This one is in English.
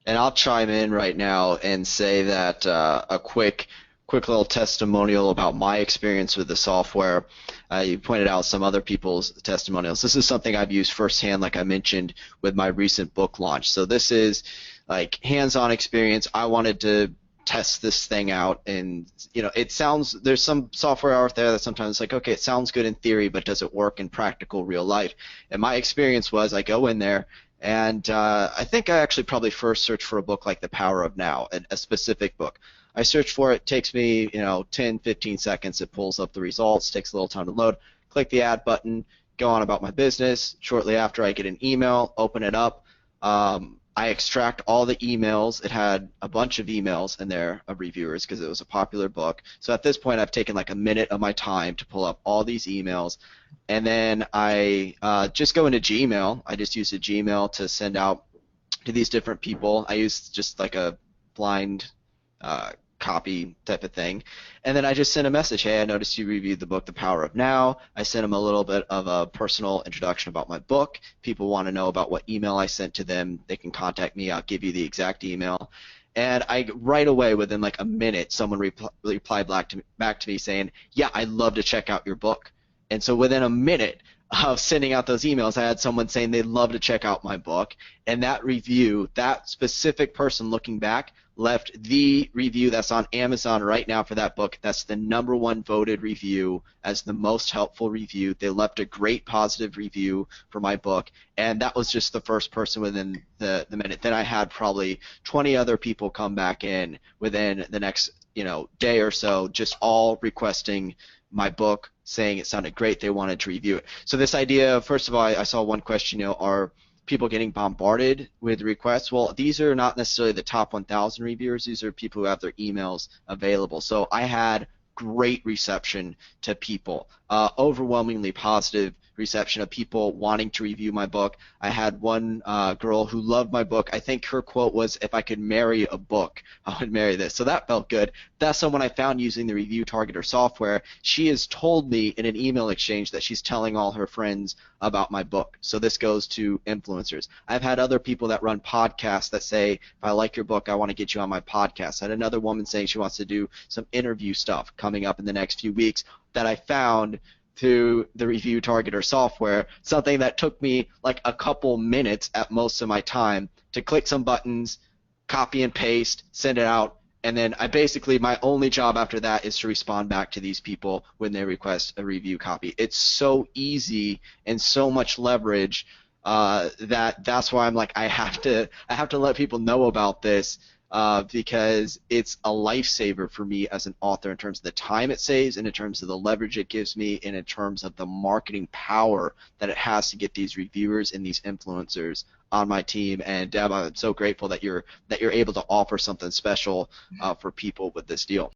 And I'll chime in right now and say that a quick little testimonial about my experience with the software. You pointed out some other people's testimonials. This is something I've used firsthand, like I mentioned, with my recent book launch. So this is like hands-on experience. I wanted to test this thing out, and it sounds, there's some software out there that sometimes like, okay, it sounds good in theory, but does it work in practical real life? And my experience was I go in there, and I think I actually probably first searched for a book like The Power of Now, a specific book. I search for it, takes me 10, 15 seconds. It pulls up the results, takes a little time to load. Click the add button, go on about my business. Shortly after, I get an email, open it up. I extract all the emails. It had a bunch of emails in there of reviewers because it was a popular book. So at this point, I've taken like a minute of my time to pull up all these emails. And then I just go into Gmail. I just use a Gmail to send out to these different people. I use just like a blind copy type of thing. And then I just sent a message, hey, I noticed you reviewed the book The Power of Now. I sent them a little bit of a personal introduction about my book. People want to know about what email I sent to them. They can contact me. I'll give you the exact email. And I right away, within like a minute, someone replied back to me saying, yeah, I'd love to check out your book. And so within a minute of sending out those emails, I had someone saying they'd love to check out my book. And that review, that specific person looking back, left the review that's on Amazon right now for that book. That's the #1 voted review as the most helpful review. They left a great positive review for my book, and that was just the first person within the minute. Then I had probably 20 other people come back in within the next day or so, just all requesting my book, saying it sounded great, they wanted to review it. So this idea, first of all, I saw one question, are people getting bombarded with requests? Well, these are not necessarily the top 1,000 reviewers. These are people who have their emails available. So I had great reception to people, overwhelmingly positive reception of people wanting to review my book. I had one girl who loved my book. I think her quote was, if I could marry a book, I would marry this. So that felt good. That's someone I found using the review targeter software. She has told me in an email exchange that she's telling all her friends about my book. So this goes to influencers. I've had other people that run podcasts that say, if I like your book, I want to get you on my podcast. I had another woman saying she wants to do some interview stuff coming up in the next few weeks that I found through the review targeter software, something that took me like a couple minutes at most of my time to click some buttons, copy and paste, send it out, and then I basically, my only job after that is to respond back to these people when they request a review copy. It's so easy and so much leverage that's why I'm like, I have to let people know about this because it's a lifesaver for me as an author in terms of the time it saves and in terms of the leverage it gives me and in terms of the marketing power that it has to get these reviewers and these influencers on my team. And Deb, I'm so grateful that you're able to offer something special for people with this deal.